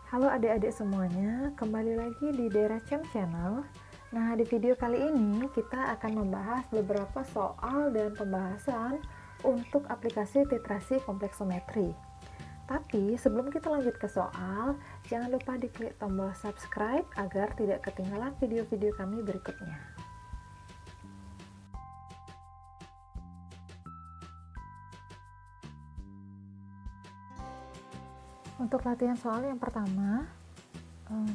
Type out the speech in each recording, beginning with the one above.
Halo adik-adik semuanya, kembali lagi di Deracem Channel. Nah, di video kali ini kita akan membahas beberapa soal dan pembahasan untuk aplikasi titrasi kompleksometri. Tapi sebelum kita lanjut ke soal, jangan lupa diklik tombol subscribe agar tidak ketinggalan video-video kami berikutnya. Untuk latihan soal yang pertama,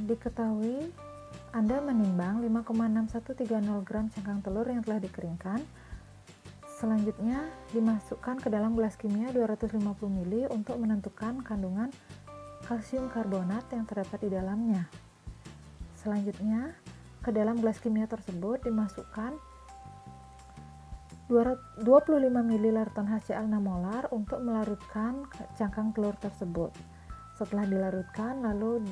diketahui Anda menimbang 5,6130 gram cangkang telur yang telah dikeringkan. Selanjutnya, dimasukkan ke dalam gelas kimia 250 ml untuk menentukan kandungan kalsium karbonat yang terdapat di dalamnya. Selanjutnya, ke dalam gelas kimia tersebut dimasukkan 25 ml larutan HCl 6 molar untuk melarutkan cangkang telur tersebut. Setelah dilarutkan, lalu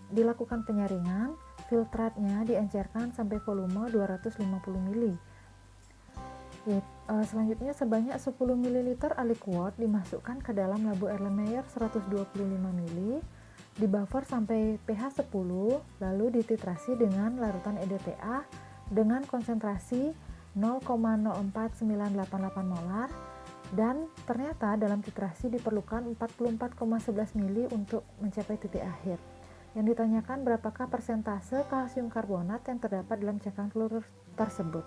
dilakukan penyaringan, filtratnya diencerkan sampai volume 250 ml. Selanjutnya sebanyak 10 ml aliquot dimasukkan ke dalam labu Erlenmeyer 125 ml, dibuffer sampai pH 10, lalu dititrasi dengan larutan EDTA dengan konsentrasi 0,04988 molar. Dan ternyata dalam titrasi diperlukan 44,11 mili untuk mencapai titik akhir. Yang ditanyakan berapakah persentase kalsium karbonat yang terdapat dalam cangkang telur tersebut.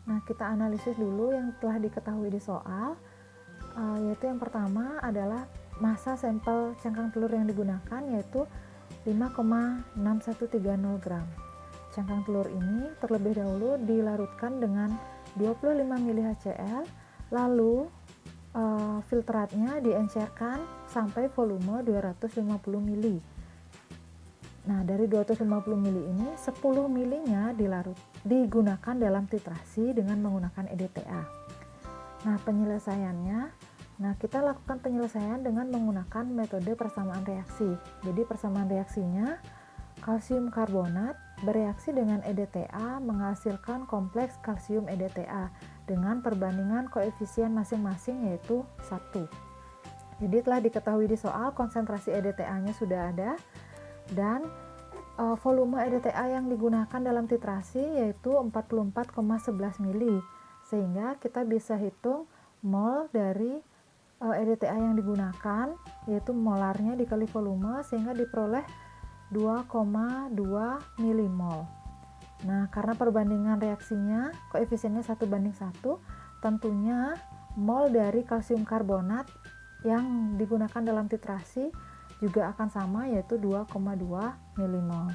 Nah, kita analisis dulu yang telah diketahui di soal, yaitu yang pertama adalah massa sampel cangkang telur yang digunakan, yaitu 5,6130 gram. Cangkang telur ini terlebih dahulu dilarutkan dengan 25 ml HCl, lalu filtratnya diencerkan sampai volume 250 ml. Nah, dari 250 ml ini 10 ml-nya digunakan dalam titrasi dengan menggunakan EDTA. Nah, penyelesaiannya, kita lakukan penyelesaian dengan menggunakan metode persamaan reaksi. Jadi persamaan reaksinya, kalsium karbonat bereaksi dengan EDTA menghasilkan kompleks kalsium EDTA dengan perbandingan koefisien masing-masing yaitu 1. Jadi telah diketahui di soal konsentrasi EDTA-nya sudah ada dan volume EDTA yang digunakan dalam titrasi yaitu 44,11 mili, sehingga kita bisa hitung mol dari EDTA yang digunakan yaitu molarnya dikali volume sehingga diperoleh 2,2 milimol. Nah, karena perbandingan reaksinya koefisiennya 1:1, tentunya mol dari kalsium karbonat yang digunakan dalam titrasi juga akan sama yaitu 2,2 milimol.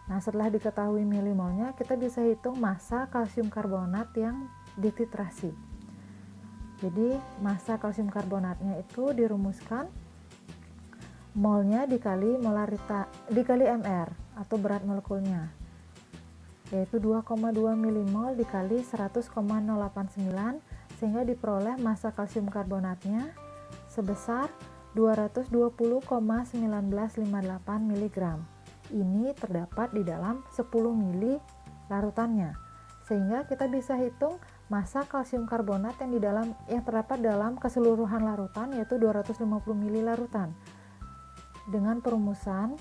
Nah, setelah diketahui milimolnya, kita bisa hitung massa kalsium karbonat yang dititrasi. Jadi, massa kalsium karbonatnya itu dirumuskan molnya dikali mr atau berat molekulnya, yaitu 2,2 milimol dikali 100,089 sehingga diperoleh massa kalsium karbonatnya sebesar 220,1958 mg. Ini terdapat di dalam 10 mili larutannya, sehingga kita bisa hitung massa kalsium karbonat yang terdapat dalam keseluruhan larutan yaitu 250 mili larutan dengan perumusan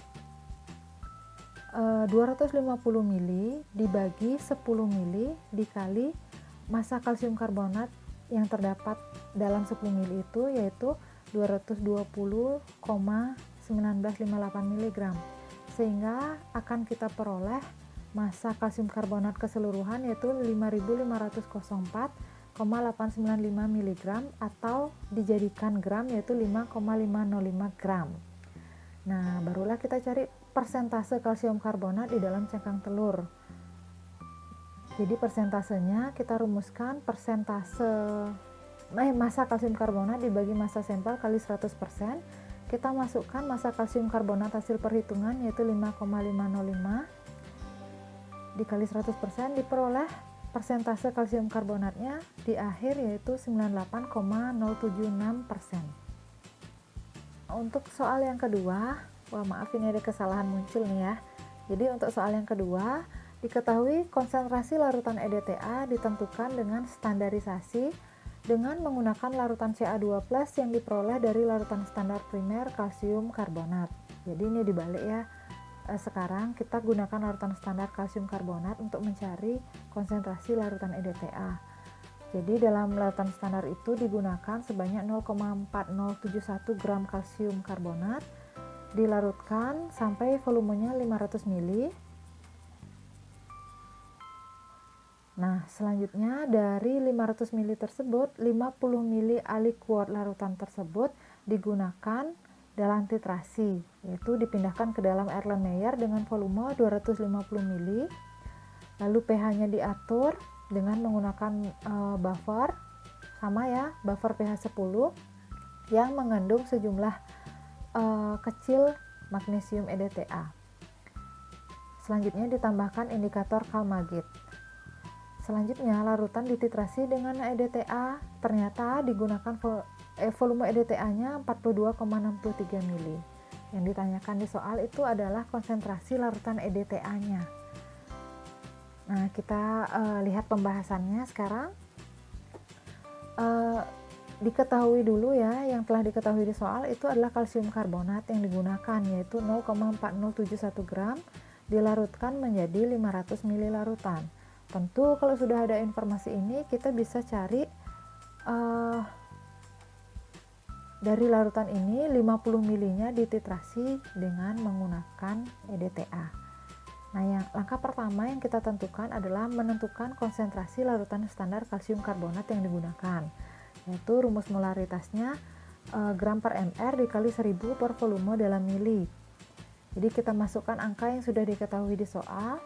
250 mili dibagi 10 mili dikali massa kalsium karbonat yang terdapat dalam 10 mili itu yaitu 220,1958 mg, sehingga akan kita peroleh massa kalsium karbonat keseluruhan yaitu 5.504,895 mg atau dijadikan gram yaitu 5,505 gram. Nah, barulah kita cari persentase kalsium karbonat di dalam cangkang telur. Jadi persentasenya kita rumuskan massa kalsium karbonat dibagi massa sampel kali 100%. Kita masukkan massa kalsium karbonat hasil perhitungan yaitu 5,505 dikali 100%, diperoleh persentase kalsium karbonatnya di akhir yaitu 98,076%. Untuk soal yang kedua, maaf ini ada kesalahan muncul nih ya. Jadi untuk soal yang kedua, diketahui konsentrasi larutan EDTA ditentukan dengan standarisasi dengan menggunakan larutan Ca2+ yang diperoleh dari larutan standar primer kalsium karbonat. Jadi ini dibalik ya. Sekarang kita gunakan larutan standar kalsium karbonat untuk mencari konsentrasi larutan EDTA. Jadi dalam larutan standar itu digunakan sebanyak 0,4071 gram kalsium karbonat, dilarutkan sampai volumenya 500 ml. Nah, selanjutnya dari 500 ml tersebut, 50 ml aliquot larutan tersebut digunakan dalam titrasi, yaitu dipindahkan ke dalam Erlenmeyer dengan volume 250 ml. Lalu pH-nya diatur dengan menggunakan buffer, sama ya, buffer pH 10 yang mengandung sejumlah kecil magnesium EDTA. Selanjutnya ditambahkan indikator Calmagate. Selanjutnya larutan dititrasi dengan EDTA, ternyata digunakan volume EDTA-nya 42,63 ml. Yang ditanyakan di soal itu adalah konsentrasi larutan EDTA-nya. Nah, kita lihat pembahasannya sekarang. Diketahui dulu ya, yang telah diketahui di soal itu adalah kalsium karbonat yang digunakan, yaitu 0,4071 gram dilarutkan menjadi 500 ml larutan. Tentu kalau sudah ada informasi ini, kita bisa cari dari larutan ini 50 ml-nya dititrasi dengan menggunakan EDTA. Nah, langkah pertama yang kita tentukan adalah menentukan konsentrasi larutan standar kalsium karbonat yang digunakan, yaitu rumus molaritasnya gram per mr dikali 1000 per volume dalam mili. Jadi kita masukkan angka yang sudah diketahui di soal,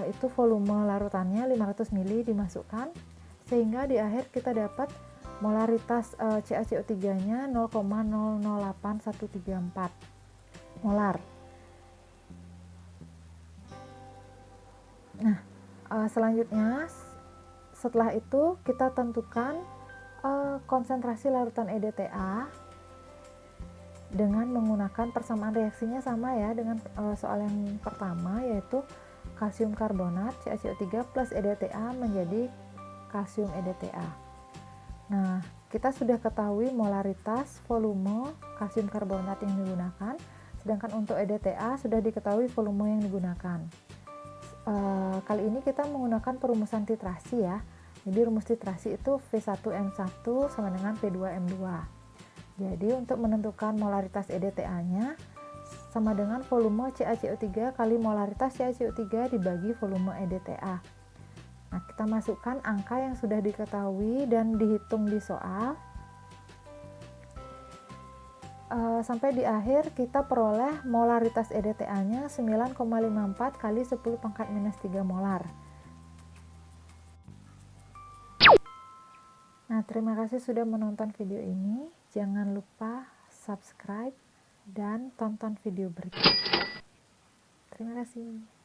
itu volume larutannya 500 ml dimasukkan, sehingga di akhir kita dapat molaritas CaCO3-nya 0,008134 molar. Nah, selanjutnya setelah itu kita tentukan konsentrasi larutan EDTA dengan menggunakan persamaan reaksinya sama ya dengan soal yang pertama, yaitu kalsium karbonat CaCO3 plus EDTA menjadi kalsium EDTA. Nah, kita sudah ketahui molaritas volume kalsium karbonat yang digunakan, sedangkan untuk EDTA sudah diketahui volume yang digunakan. Kali ini kita menggunakan perumusan titrasi ya. Jadi rumus titrasi itu V1M1 sama dengan V2M2. Jadi untuk menentukan molaritas EDTA-nya sama dengan volume CaCO3 kali molaritas CaCO3 dibagi volume EDTA. Nah, kita masukkan angka yang sudah diketahui dan dihitung di soal. Sampai di akhir kita peroleh molaritas EDTA-nya 9,54 kali 10 pangkat minus 3 molar. Nah, terima kasih sudah menonton video ini. Jangan lupa subscribe dan tonton video berikutnya. Terima kasih.